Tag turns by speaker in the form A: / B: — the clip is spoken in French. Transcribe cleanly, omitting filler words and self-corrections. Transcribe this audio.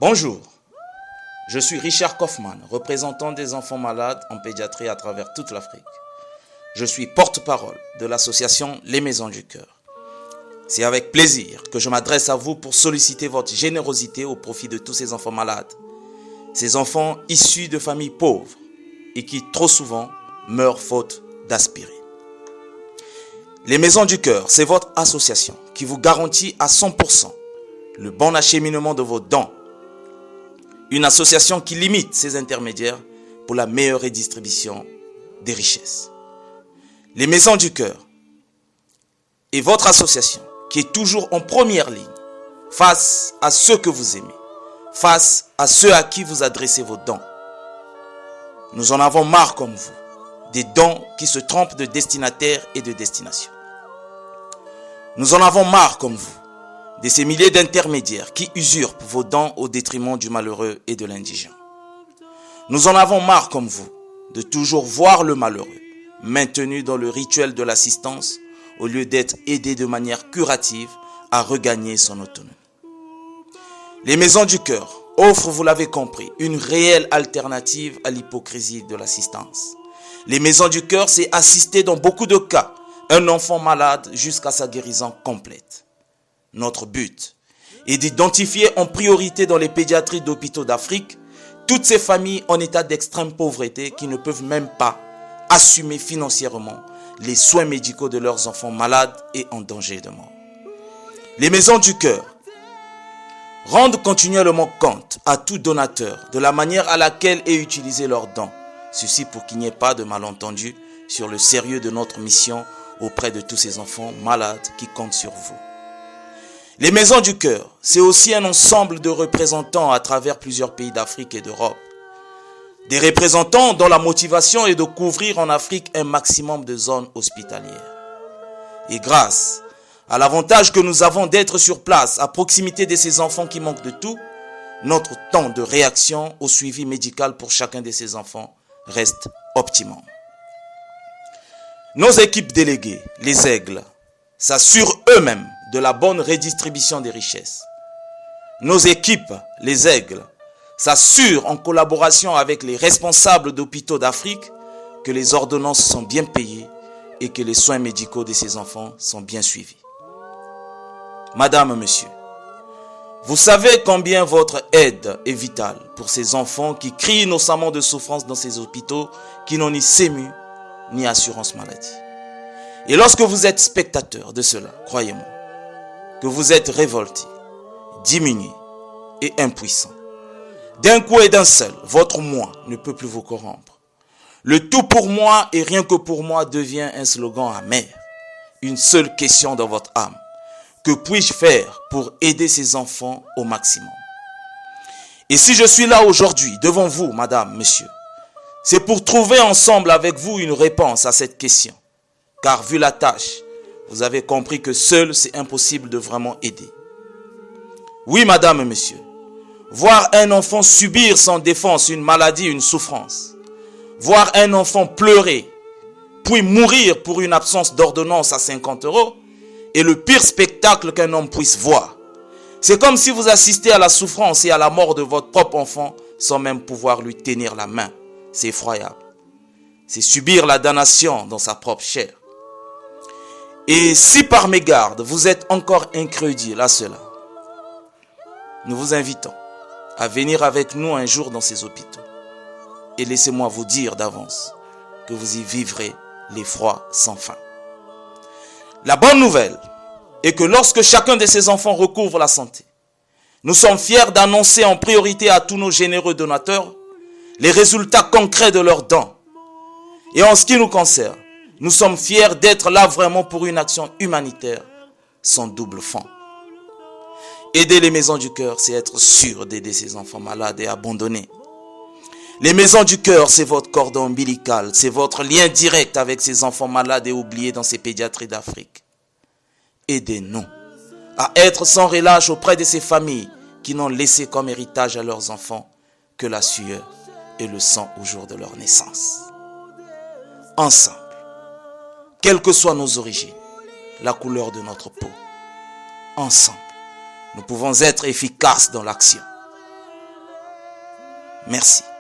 A: Bonjour, je suis Richard Kaufmann, représentant des enfants malades en pédiatrie à travers toute l'Afrique. Je suis porte-parole de l'association Les Maisons du Cœur. C'est avec plaisir que je m'adresse à vous pour solliciter votre générosité au profit de tous ces enfants malades. Ces enfants issus de familles pauvres et qui trop souvent meurent faute d'aspirer. Les Maisons du Cœur, c'est votre association qui vous garantit à 100% le bon acheminement de vos dons. Une association qui limite ses intermédiaires pour la meilleure redistribution des richesses. Les Maisons du Cœur est votre association qui est toujours en première ligne face à ceux que vous aimez, face à ceux à qui vous adressez vos dons. Nous en avons marre comme vous, des dons qui se trompent de destinataire et de destination. Nous en avons marre comme vous, de ces milliers d'intermédiaires qui usurpent vos dons au détriment du malheureux et de l'indigent. Nous en avons marre comme vous, de toujours voir le malheureux maintenu dans le rituel de l'assistance au lieu d'être aidé de manière curative à regagner son autonomie. Les Maisons du Cœur offrent, vous l'avez compris, une réelle alternative à l'hypocrisie de l'assistance. Les Maisons du Cœur, c'est assister dans beaucoup de cas un enfant malade jusqu'à sa guérison complète. Notre but est d'identifier en priorité dans les pédiatries d'hôpitaux d'Afrique toutes ces familles en état d'extrême pauvreté qui ne peuvent même pas assumer financièrement les soins médicaux de leurs enfants malades et en danger de mort. Les Maisons du Cœur rendent continuellement compte à tout donateur de la manière à laquelle est utilisé leurs dons. Ceci pour qu'il n'y ait pas de malentendu sur le sérieux de notre mission auprès de tous ces enfants malades qui comptent sur vous. Les Maisons du Cœur, c'est aussi un ensemble de représentants à travers plusieurs pays d'Afrique et d'Europe. Des représentants dont la motivation est de couvrir en Afrique un maximum de zones hospitalières. Et grâce à l'avantage que nous avons d'être sur place, à proximité de ces enfants qui manquent de tout, notre temps de réaction au suivi médical pour chacun de ces enfants reste optimum. Nos équipes déléguées, les aigles, s'assurent eux-mêmes de la bonne redistribution des richesses. Nos équipes, les aigles, s'assurent en collaboration avec les responsables d'hôpitaux d'Afrique que les ordonnances sont bien payées et que les soins médicaux de ces enfants sont bien suivis. Madame, monsieur, vous savez combien votre aide est vitale pour ces enfants qui crient innocemment de souffrance dans ces hôpitaux qui n'ont ni SEMU ni assurance maladie. Et lorsque vous êtes spectateur de cela, croyez-moi, que vous êtes révolté, diminué et impuissant. D'un coup et d'un seul, votre moi ne peut plus vous corrompre. Le tout pour moi et rien que pour moi devient un slogan amer. Une seule question dans votre âme. Que puis-je faire pour aider ces enfants au maximum? Et si je suis là aujourd'hui, devant vous, madame, monsieur, c'est pour trouver ensemble avec vous une réponse à cette question. Car vu la tâche, vous avez compris que seul, c'est impossible de vraiment aider. Oui, madame, monsieur, voir un enfant subir sans défense une maladie, une souffrance, voir un enfant pleurer, puis mourir pour une absence d'ordonnance à 50 € est le pire spectacle qu'un homme puisse voir. C'est comme si vous assistez à la souffrance et à la mort de votre propre enfant sans même pouvoir lui tenir la main. C'est effroyable. C'est subir la damnation dans sa propre chair. Et si par mégarde, vous êtes encore incrédule à cela, nous vous invitons à venir avec nous un jour dans ces hôpitaux. Et laissez-moi vous dire d'avance que vous y vivrez l'effroi sans fin. La bonne nouvelle est que lorsque chacun de ces enfants recouvre la santé, nous sommes fiers d'annoncer en priorité à tous nos généreux donateurs les résultats concrets de leurs dons. Et en ce qui nous concerne, nous sommes fiers d'être là vraiment pour une action humanitaire sans double fond. Aider les Maisons du Cœur, c'est être sûr d'aider ces enfants malades et abandonnés. Les Maisons du Cœur, c'est votre cordon ombilical, c'est votre lien direct avec ces enfants malades et oubliés dans ces pédiatries d'Afrique. Aidez-nous à être sans relâche auprès de ces familles qui n'ont laissé comme héritage à leurs enfants que la sueur et le sang au jour de leur naissance. Ensemble, quelles que soient nos origines, la couleur de notre peau, ensemble, nous pouvons être efficaces dans l'action. Merci.